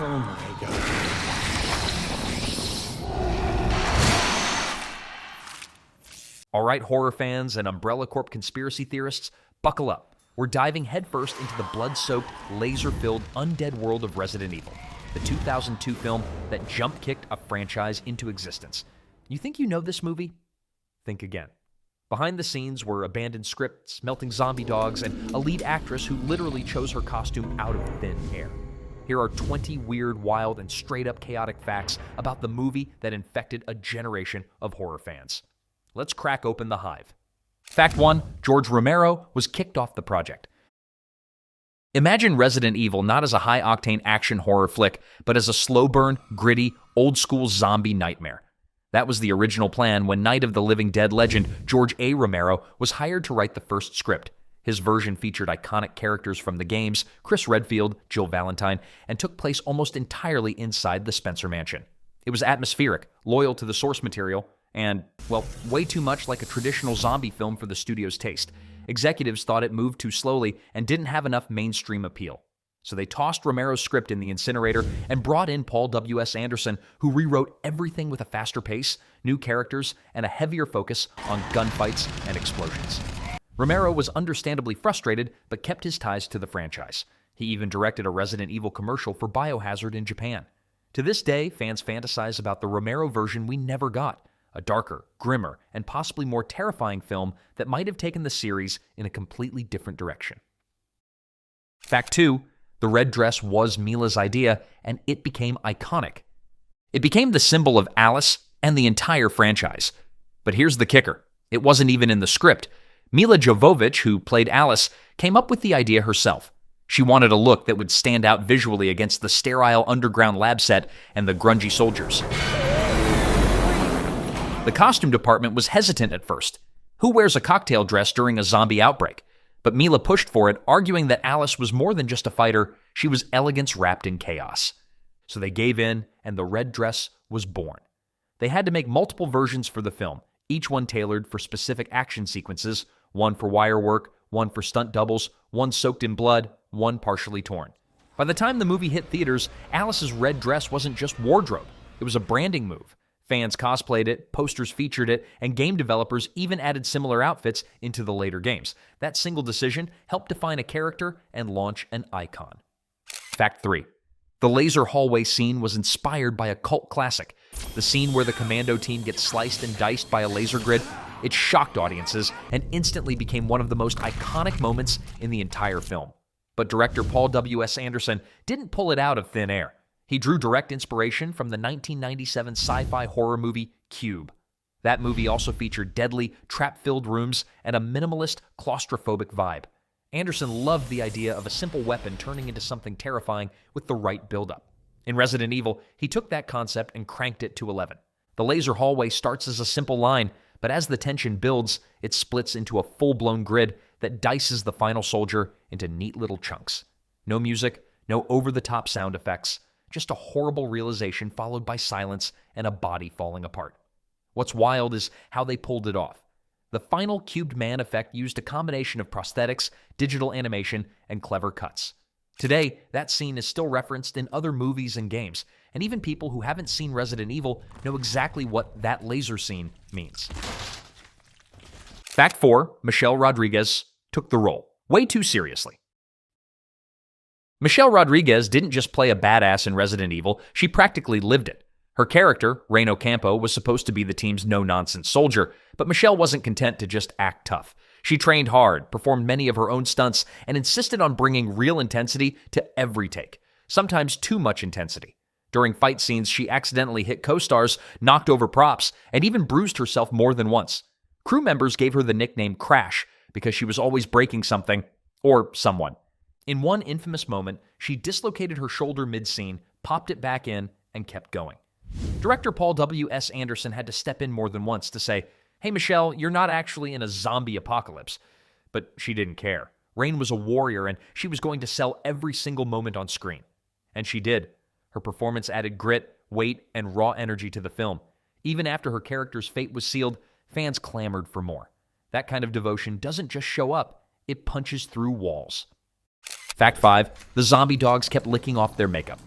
Oh my god. All right, horror fans and Umbrella Corp conspiracy theorists, buckle up. We're diving headfirst into the blood-soaked, laser-filled, undead world of Resident Evil, the 2002 film that jump-kicked a franchise into existence. You think you know this movie? Think again. Behind the scenes were abandoned scripts, melting zombie dogs, and a lead actress who literally chose her costume out of thin air. Here are 20 weird, wild, and straight-up chaotic facts about the movie that infected a generation of horror fans. Let's crack open the hive. Fact 1, George Romero was kicked off the project. Imagine Resident Evil not as a high-octane action horror flick, but as a slow-burn, gritty, old-school zombie nightmare. That was the original plan when Night of the Living Dead legend George A. Romero was hired to write the first script. His version featured iconic characters from the games, Chris Redfield, Jill Valentine, and took place almost entirely inside the Spencer Mansion. It was atmospheric, loyal to the source material, and, well, way too much like a traditional zombie film for the studio's taste. Executives thought it moved too slowly and didn't have enough mainstream appeal. So they tossed Romero's script in the incinerator and brought in Paul W.S. Anderson, who rewrote everything with a faster pace, new characters, and a heavier focus on gunfights and explosions. Romero was understandably frustrated, but kept his ties to the franchise. He even directed a Resident Evil commercial for Biohazard in Japan. To this day, fans fantasize about the Romero version we never got, a darker, grimmer, and possibly more terrifying film that might have taken the series in a completely different direction. Fact 2, the red dress was Mila's idea, and it became iconic. It became the symbol of Alice and the entire franchise. But here's the kicker. It wasn't even in the script. Mila Jovovich, who played Alice, came up with the idea herself. She wanted a look that would stand out visually against the sterile underground lab set and the grungy soldiers. The costume department was hesitant at first. Who wears a cocktail dress during a zombie outbreak? But Mila pushed for it, arguing that Alice was more than just a fighter, she was elegance wrapped in chaos. So they gave in, and the red dress was born. They had to make multiple versions for the film, each one tailored for specific action sequences, one for wire work, one for stunt doubles, one soaked in blood, one partially torn. By the time the movie hit theaters, Alice's red dress wasn't just wardrobe, it was a branding move. Fans cosplayed it, posters featured it, and game developers even added similar outfits into the later games. That single decision helped define a character and launch an icon. Fact 3. The laser hallway scene was inspired by a cult classic. The scene where the commando team gets sliced and diced by a laser grid. It shocked audiences and instantly became one of the most iconic moments in the entire film. But director Paul W.S. Anderson didn't pull it out of thin air. He drew direct inspiration from the 1997 sci-fi horror movie Cube. That movie also featured deadly, trap-filled rooms and a minimalist, claustrophobic vibe. Anderson loved the idea of a simple weapon turning into something terrifying with the right buildup. In Resident Evil, he took that concept and cranked it to 11. The laser hallway starts as a simple line, but as the tension builds, it splits into a full-blown grid that dices the final soldier into neat little chunks. No music, no over-the-top sound effects, just a horrible realization followed by silence and a body falling apart. What's wild is how they pulled it off. The final cubed man effect used a combination of prosthetics, digital animation, and clever cuts. Today, that scene is still referenced in other movies and games, and even people who haven't seen Resident Evil know exactly what that laser scene means. Fact 4, Michelle Rodriguez took the role way too seriously. Michelle Rodriguez didn't just play a badass in Resident Evil, she practically lived it. Her character, Reno Campo, was supposed to be the team's no-nonsense soldier, but Michelle wasn't content to just act tough. She trained hard, performed many of her own stunts, and insisted on bringing real intensity to every take, sometimes too much intensity. During fight scenes, she accidentally hit co-stars, knocked over props, and even bruised herself more than once. Crew members gave her the nickname Crash because she was always breaking something or someone. In one infamous moment, she dislocated her shoulder mid-scene, popped it back in, and kept going. Director Paul W.S. Anderson had to step in more than once to say, "Hey Michelle, you're not actually in a zombie apocalypse." But she didn't care. Rain was a warrior, and she was going to sell every single moment on screen. And she did. Her performance added grit, weight, and raw energy to the film. Even after her character's fate was sealed, fans clamored for more. That kind of devotion doesn't just show up, it punches through walls. Fact 5, the zombie dogs kept licking off their makeup.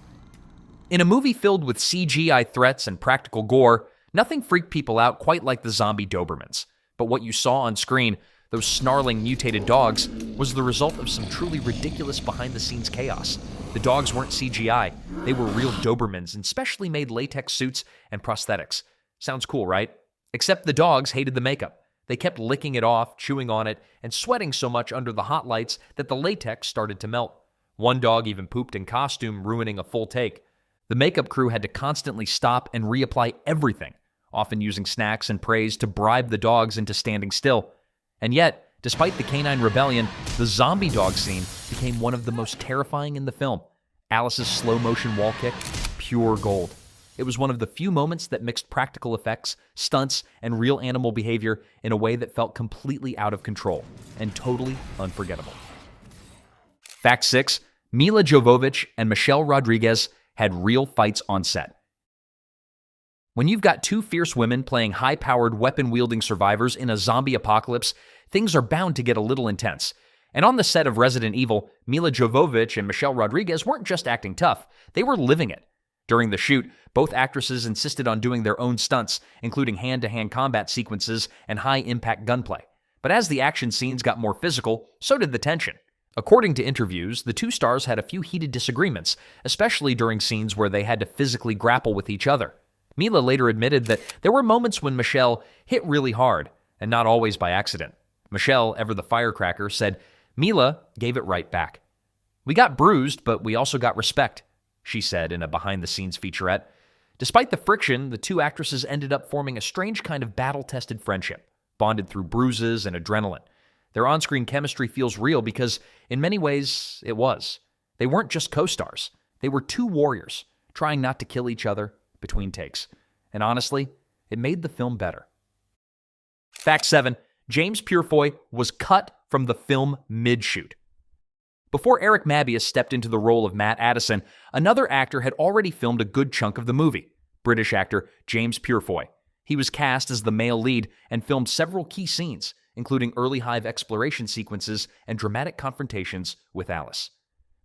In a movie filled with CGI threats and practical gore, nothing freaked people out quite like the zombie Dobermans. But what you saw on screen, those snarling mutated dogs, was the result of some truly ridiculous behind-the-scenes chaos. The dogs weren't CGI. They were real Dobermans in specially made latex suits and prosthetics. Sounds cool, right? Except the dogs hated the makeup. They kept licking it off, chewing on it, and sweating so much under the hot lights that the latex started to melt. One dog even pooped in costume, ruining a full take. The makeup crew had to constantly stop and reapply everything, often using snacks and praise to bribe the dogs into standing still. And yet, despite the canine rebellion, the zombie dog scene became one of the most terrifying in the film. Alice's slow-motion wall kick, pure gold. It was one of the few moments that mixed practical effects, stunts, and real animal behavior in a way that felt completely out of control and totally unforgettable. Fact 6. Mila Jovovich and Michelle Rodriguez had real fights on set. When you've got two fierce women playing high-powered, weapon-wielding survivors in a zombie apocalypse, things are bound to get a little intense. And on the set of Resident Evil, Mila Jovovich and Michelle Rodriguez weren't just acting tough, they were living it. During the shoot, both actresses insisted on doing their own stunts, including hand-to-hand combat sequences and high-impact gunplay. But as the action scenes got more physical, so did the tension. According to interviews, the two stars had a few heated disagreements, especially during scenes where they had to physically grapple with each other. Mila later admitted that there were moments when Michelle hit really hard, and not always by accident. Michelle, ever the firecracker, said, "Mila gave it right back. We got bruised, but we also got respect," she said in a behind-the-scenes featurette. Despite the friction, the two actresses ended up forming a strange kind of battle-tested friendship, bonded through bruises and adrenaline. Their on-screen chemistry feels real because, in many ways, it was. They weren't just co-stars. They were two warriors, trying not to kill each other between takes. And honestly, it made the film better. Fact 7. James Purefoy was cut from the film mid-shoot. Before Eric Mabius stepped into the role of Matt Addison, another actor had already filmed a good chunk of the movie, British actor James Purefoy. He was cast as the male lead and filmed several key scenes, including early hive exploration sequences and dramatic confrontations with Alice.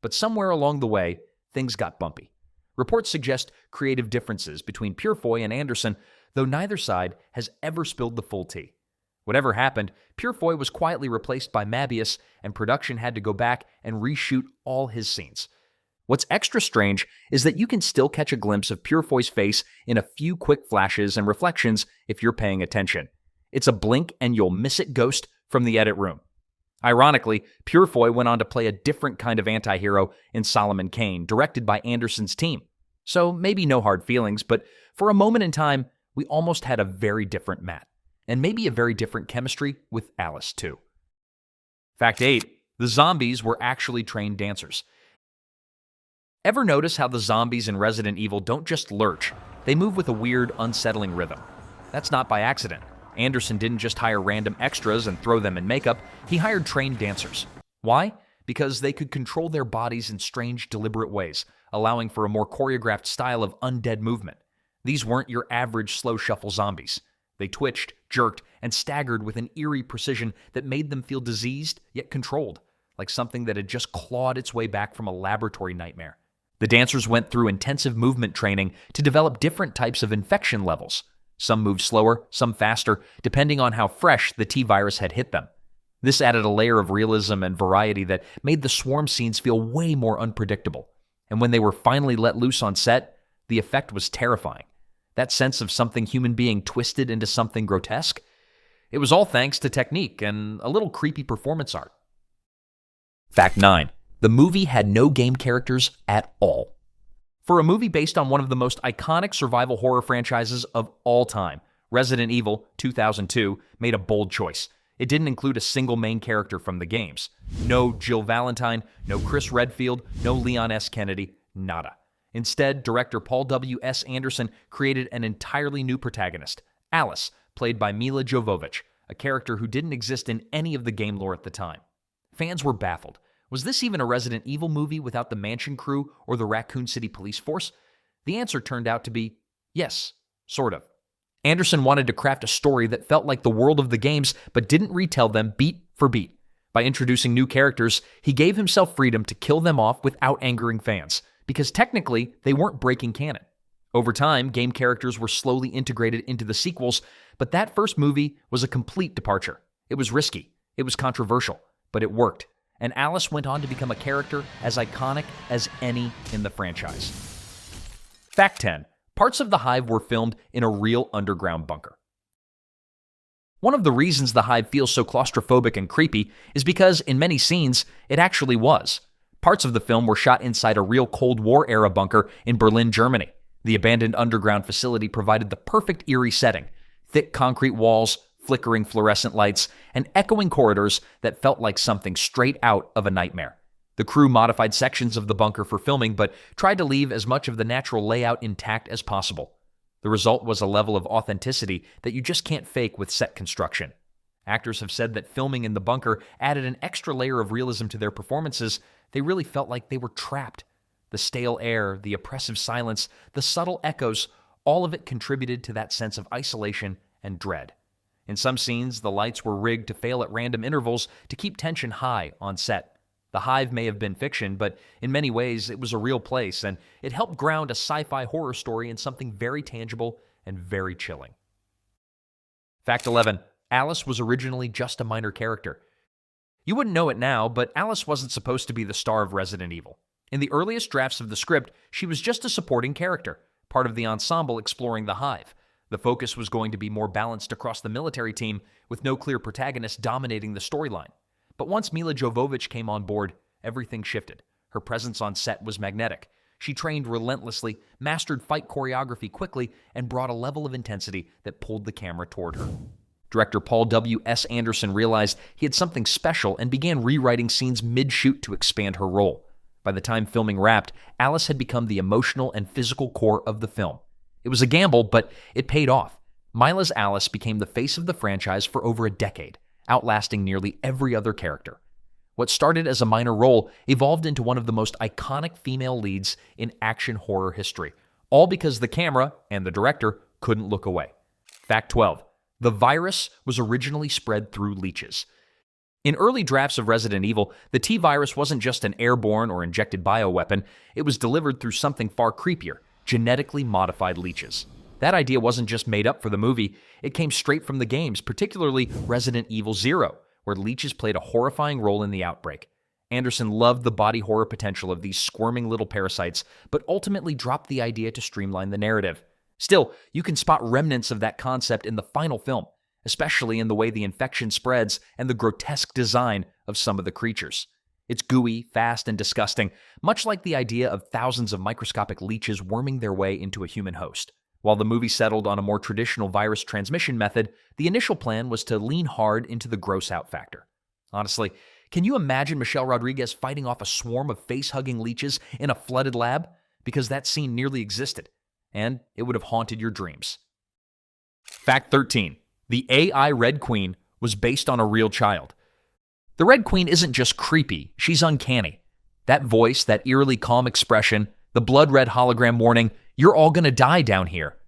But somewhere along the way, things got bumpy. Reports suggest creative differences between Purefoy and Anderson, though neither side has ever spilled the full tea. Whatever happened, Purefoy was quietly replaced by Mabius, and production had to go back and reshoot all his scenes. What's extra strange is that you can still catch a glimpse of Purefoy's face in a few quick flashes and reflections if you're paying attention. It's a blink and you'll miss it ghost from the edit room. Ironically, Purefoy went on to play a different kind of anti-hero in Solomon Kane, directed by Anderson's team. So maybe no hard feelings, but for a moment in time, we almost had a very different Matt. And maybe a very different chemistry with Alice, too. Fact 8. The zombies were actually trained dancers. Ever notice how the zombies in Resident Evil don't just lurch? They move with a weird, unsettling rhythm. That's not by accident. Anderson didn't just hire random extras and throw them in makeup, he hired trained dancers. Why? Because they could control their bodies in strange, deliberate ways, allowing for a more choreographed style of undead movement. These weren't your average slow shuffle zombies. They twitched, jerked, and staggered with an eerie precision that made them feel diseased, yet controlled, like something that had just clawed its way back from a laboratory nightmare. The dancers went through intensive movement training to develop different types of infection levels. Some moved slower, some faster, depending on how fresh the T-virus had hit them. This added a layer of realism and variety that made the swarm scenes feel way more unpredictable. And when they were finally let loose on set, the effect was terrifying. That sense of something human being twisted into something grotesque? It was all thanks to technique and a little creepy performance art. Fact 9. The movie had no game characters at all. For a movie based on one of the most iconic survival horror franchises of all time, Resident Evil 2002 made a bold choice. It didn't include a single main character from the games. No Jill Valentine, no Chris Redfield, no Leon S. Kennedy, nada. Instead, director Paul W. S. Anderson created an entirely new protagonist, Alice, played by Mila Jovovich, a character who didn't exist in any of the game lore at the time. Fans were baffled. Was this even a Resident Evil movie without the Mansion crew or the Raccoon City police force? The answer turned out to be yes, sort of. Anderson wanted to craft a story that felt like the world of the games but didn't retell them beat for beat. By introducing new characters, he gave himself freedom to kill them off without angering fans, because technically they weren't breaking canon. Over time, game characters were slowly integrated into the sequels, but that first movie was a complete departure. It was risky, it was controversial, but it worked, and Alice went on to become a character as iconic as any in the franchise. Fact 10. Parts of The Hive were filmed in a real underground bunker. One of the reasons The Hive feels so claustrophobic and creepy is because, in many scenes, it actually was. Parts of the film were shot inside a real Cold War-era bunker in Berlin, Germany. The abandoned underground facility provided the perfect eerie setting: thick concrete walls, flickering fluorescent lights, and echoing corridors that felt like something straight out of a nightmare. The crew modified sections of the bunker for filming, but tried to leave as much of the natural layout intact as possible. The result was a level of authenticity that you just can't fake with set construction. Actors have said that filming in the bunker added an extra layer of realism to their performances. They really felt like they were trapped. The stale air, the oppressive silence, the subtle echoes, all of it contributed to that sense of isolation and dread. In some scenes, the lights were rigged to fail at random intervals to keep tension high on set. The Hive may have been fiction, but in many ways it was a real place, and it helped ground a sci-fi horror story in something very tangible and very chilling. Fact 11. Alice was originally just a minor character. You wouldn't know it now, but Alice wasn't supposed to be the star of Resident Evil. In the earliest drafts of the script, she was just a supporting character, part of the ensemble exploring the Hive. The focus was going to be more balanced across the military team, with no clear protagonist dominating the storyline. But once Mila Jovovich came on board, everything shifted. Her presence on set was magnetic. She trained relentlessly, mastered fight choreography quickly, and brought a level of intensity that pulled the camera toward her. Director Paul W. S. Anderson realized he had something special and began rewriting scenes mid-shoot to expand her role. By the time filming wrapped, Alice had become the emotional and physical core of the film. It was a gamble, but it paid off. Mila's Alice became the face of the franchise for over a decade, outlasting nearly every other character. What started as a minor role evolved into one of the most iconic female leads in action horror history, all because the camera and the director couldn't look away. Fact 12. The virus was originally spread through leeches. In early drafts of Resident Evil, the T-virus wasn't just an airborne or injected bioweapon, it was delivered through something far creepier: genetically modified leeches. That idea wasn't just made up for the movie, it came straight from the games, particularly Resident Evil 0, where leeches played a horrifying role in the outbreak. Anderson loved the body horror potential of these squirming little parasites, but ultimately dropped the idea to streamline the narrative. Still, you can spot remnants of that concept in the final film, especially in the way the infection spreads and the grotesque design of some of the creatures. It's gooey, fast, and disgusting, much like the idea of thousands of microscopic leeches worming their way into a human host. While the movie settled on a more traditional virus transmission method, the initial plan was to lean hard into the gross-out factor. Honestly, can you imagine Michelle Rodriguez fighting off a swarm of face-hugging leeches in a flooded lab? Because that scene nearly existed, and it would have haunted your dreams. Fact 13. The AI Red Queen was based on a real child. The Red Queen isn't just creepy, she's uncanny. That voice, that eerily calm expression, the blood-red hologram warning, "You're all gonna die down here,"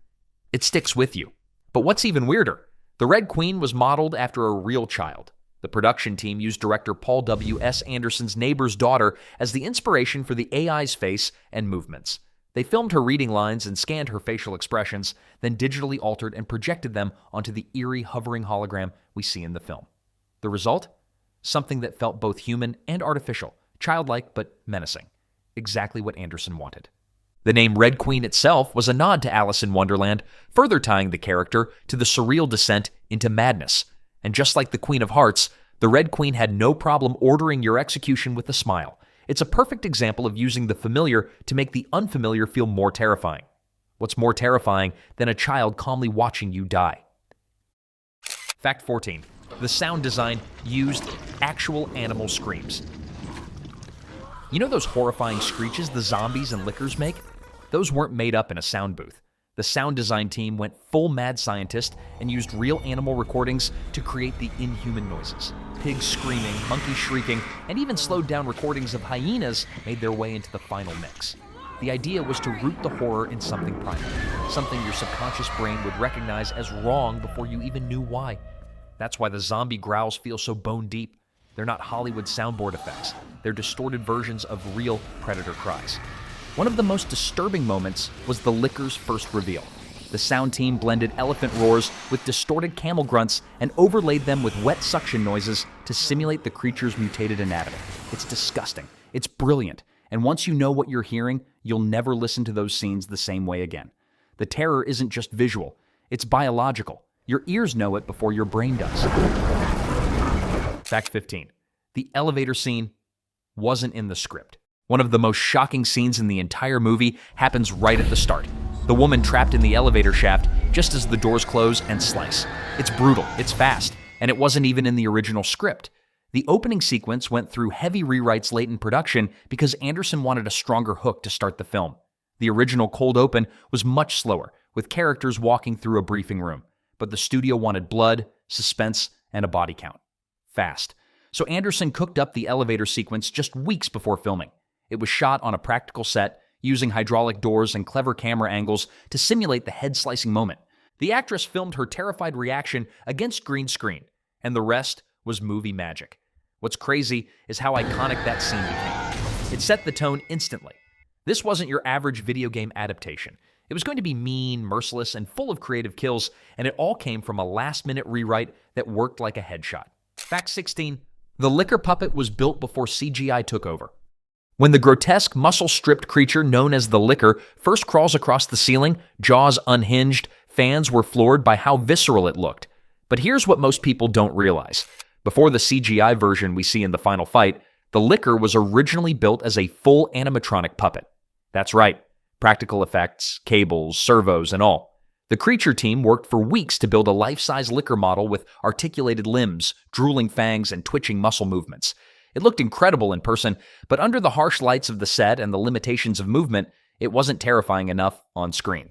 it sticks with you. But what's even weirder, the Red Queen was modeled after a real child. The production team used director Paul W. S. Anderson's neighbor's daughter as the inspiration for the AI's face and movements. They filmed her reading lines and scanned her facial expressions, then digitally altered and projected them onto the eerie hovering hologram we see in the film. The result? Something that felt both human and artificial, childlike but menacing. Exactly what Anderson wanted. The name Red Queen itself was a nod to Alice in Wonderland, further tying the character to the surreal descent into madness. And just like the Queen of Hearts, the Red Queen had no problem ordering your execution with a smile. It's a perfect example of using the familiar to make the unfamiliar feel more terrifying. What's more terrifying than a child calmly watching you die? Fact 14. The sound design used actual animal screams. You know those horrifying screeches the zombies and lickers make? Those weren't made up in a sound booth. The sound design team went full mad scientist and used real animal recordings to create the inhuman noises. Pigs screaming, monkeys shrieking, and even slowed down recordings of hyenas made their way into the final mix. The idea was to root the horror in something primal, something your subconscious brain would recognize as wrong before you even knew why. That's why the zombie growls feel so bone deep. They're not Hollywood soundboard effects. They're distorted versions of real predator cries. One of the most disturbing moments was the liquor's first reveal. The sound team blended elephant roars with distorted camel grunts and overlaid them with wet suction noises to simulate the creature's mutated anatomy. It's disgusting. It's brilliant. And once you know what you're hearing, you'll never listen to those scenes the same way again. The terror isn't just visual. It's biological. Your ears know it before your brain does. Fact 15. The elevator scene wasn't in the script. One of the most shocking scenes in the entire movie happens right at the start. The woman trapped in the elevator shaft just as the doors close and slice. It's brutal, it's fast, and it wasn't even in the original script. The opening sequence went through heavy rewrites late in production because Anderson wanted a stronger hook to start the film. The original cold open was much slower, with characters walking through a briefing room, but the studio wanted blood, suspense, and a body count. Fast. So Anderson cooked up the elevator sequence just weeks before filming. It was shot on a practical set, using hydraulic doors and clever camera angles to simulate the head-slicing moment. The actress filmed her terrified reaction against green screen, and the rest was movie magic. What's crazy is how iconic that scene became. It set the tone instantly. This wasn't your average video game adaptation. It was going to be mean, merciless, and full of creative kills, and it all came from a last-minute rewrite that worked like a headshot. Fact 16. The liquor puppet was built before CGI took over. When the grotesque, muscle-stripped creature known as the liquor first crawls across the ceiling, jaws unhinged, fans were floored by how visceral it looked. But here's what most people don't realize. Before the CGI version we see in the final fight, the liquor was originally built as a full animatronic puppet. That's right, practical effects, cables, servos, and all. The creature team worked for weeks to build a life-size liquor model with articulated limbs, drooling fangs, and twitching muscle movements. It looked incredible in person, but under the harsh lights of the set and the limitations of movement, it wasn't terrifying enough on screen.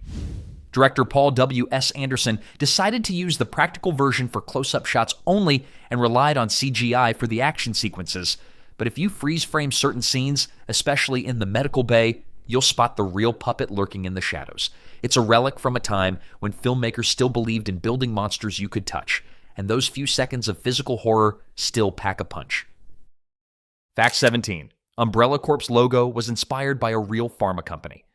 Director Paul W. S. Anderson decided to use the practical version for close-up shots only and relied on CGI for the action sequences. But if you freeze-frame certain scenes, especially in the medical bay, you'll spot the real puppet lurking in the shadows. It's a relic from a time when filmmakers still believed in building monsters you could touch, and those few seconds of physical horror still pack a punch. Fact 17. Umbrella Corp's logo was inspired by a real pharma company.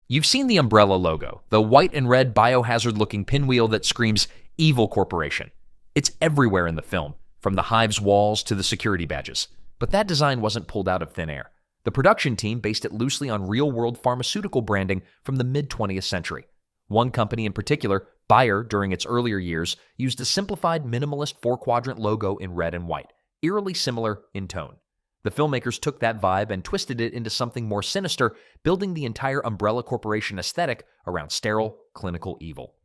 You've seen the Umbrella logo, the white and red biohazard-looking pinwheel that screams Evil Corporation. It's everywhere in the film, from the hive's walls to the security badges. But that design wasn't pulled out of thin air. The production team based it loosely on real-world pharmaceutical branding from the mid-20th century. One company in particular, Bayer, during its earlier years, used a simplified minimalist four-quadrant logo in red and white, eerily similar in tone. The filmmakers took that vibe and twisted it into something more sinister, building the entire Umbrella Corporation aesthetic around sterile, clinical evil.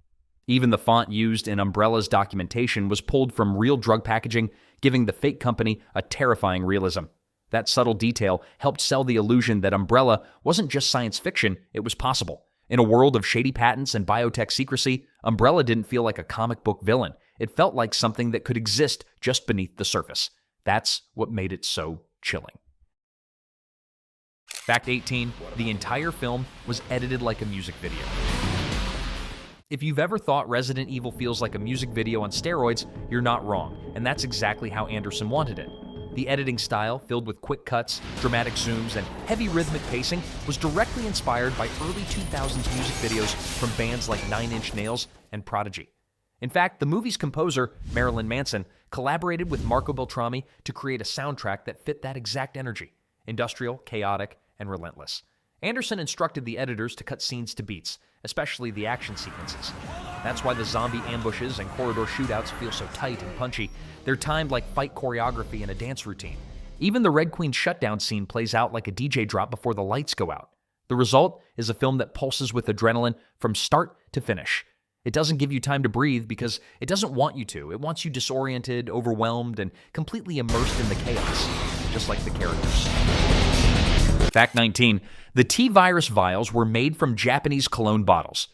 Even the font used in Umbrella's documentation was pulled from real drug packaging, giving the fake company a terrifying realism. That subtle detail helped sell the illusion that Umbrella wasn't just science fiction, it was possible. In a world of shady patents and biotech secrecy, Umbrella didn't feel like a comic book villain. It felt like something that could exist just beneath the surface. That's what made it so chilling. Fact 18. The entire film was edited like a music video. If you've ever thought Resident Evil feels like a music video on steroids, you're not wrong, and that's exactly how Anderson wanted it. The editing style, filled with quick cuts, dramatic zooms, and heavy rhythmic pacing, was directly inspired by early 2000s music videos from bands like Nine Inch Nails and Prodigy. In fact, the movie's composer, Marilyn Manson, collaborated with Marco Beltrami to create a soundtrack that fit that exact energy: industrial, chaotic, and relentless. Anderson instructed the editors to cut scenes to beats, especially the action sequences. That's why the zombie ambushes and corridor shootouts feel so tight and punchy. They're timed like fight choreography in a dance routine. Even the Red Queen shutdown scene plays out like a DJ drop before the lights go out. The result is a film that pulses with adrenaline from start to finish. It doesn't give you time to breathe because it doesn't want you to. It wants you disoriented, overwhelmed, and completely immersed in the chaos, just like the characters. Fact 19. The T-virus vials were made from Japanese cologne bottles.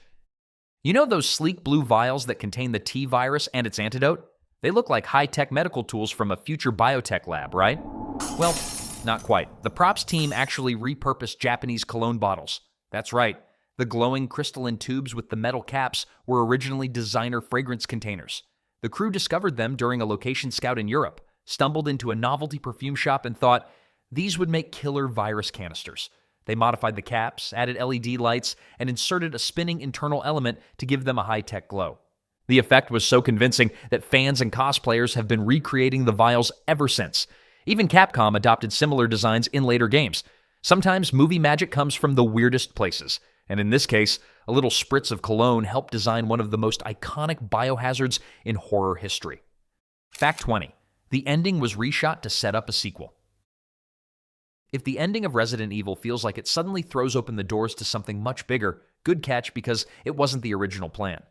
You know those sleek blue vials that contain the T-virus and its antidote? They look like high-tech medical tools from a future biotech lab, right? Well, not quite. The props team actually repurposed Japanese cologne bottles. That's right. The glowing crystalline tubes with the metal caps were originally designer fragrance containers. The crew discovered them during a location scout in Europe, stumbled into a novelty perfume shop and thought, these would make killer virus canisters. They modified the caps, added LED lights, and inserted a spinning internal element to give them a high-tech glow. The effect was so convincing that fans and cosplayers have been recreating the vials ever since. Even Capcom adopted similar designs in later games. Sometimes movie magic comes from the weirdest places, and in this case, a little spritz of cologne helped design one of the most iconic biohazards in horror history. Fact 20. The ending was reshot to set up a sequel. If the ending of Resident Evil feels like it suddenly throws open the doors to something much bigger, good catch because it wasn't the original plan.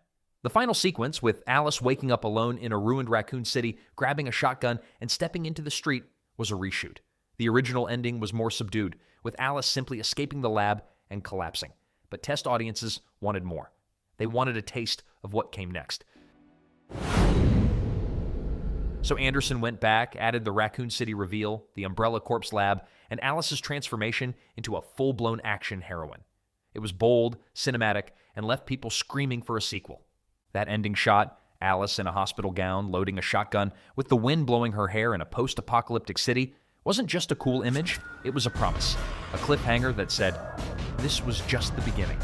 The final sequence, with Alice waking up alone in a ruined Raccoon City, grabbing a shotgun, and stepping into the street, was a reshoot. The original ending was more subdued, with Alice simply escaping the lab and collapsing. But test audiences wanted more. They wanted a taste of what came next. So Anderson went back, added the Raccoon City reveal, the Umbrella Corps lab, and Alice's transformation into a full-blown action heroine. It was bold, cinematic, and left people screaming for a sequel. That ending shot, Alice in a hospital gown loading a shotgun with the wind blowing her hair in a post-apocalyptic city, wasn't just a cool image, it was a promise. A cliffhanger that said, this was just the beginning.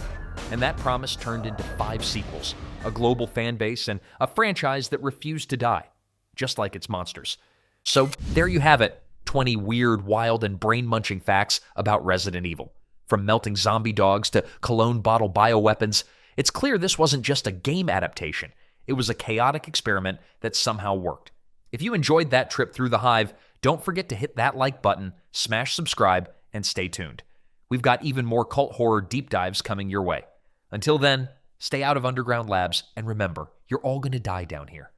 And that promise turned into 5 sequels, a global fan base, and a franchise that refused to die, just like its monsters. So there you have it, 20 weird, wild, and brain-munching facts about Resident Evil. From melting zombie dogs to cologne bottle bioweapons, it's clear this wasn't just a game adaptation. It was a chaotic experiment that somehow worked. If you enjoyed that trip through the Hive, don't forget to hit that like button, smash subscribe, and stay tuned. We've got even more cult horror deep dives coming your way. Until then, stay out of underground labs, and remember, you're all going to die down here.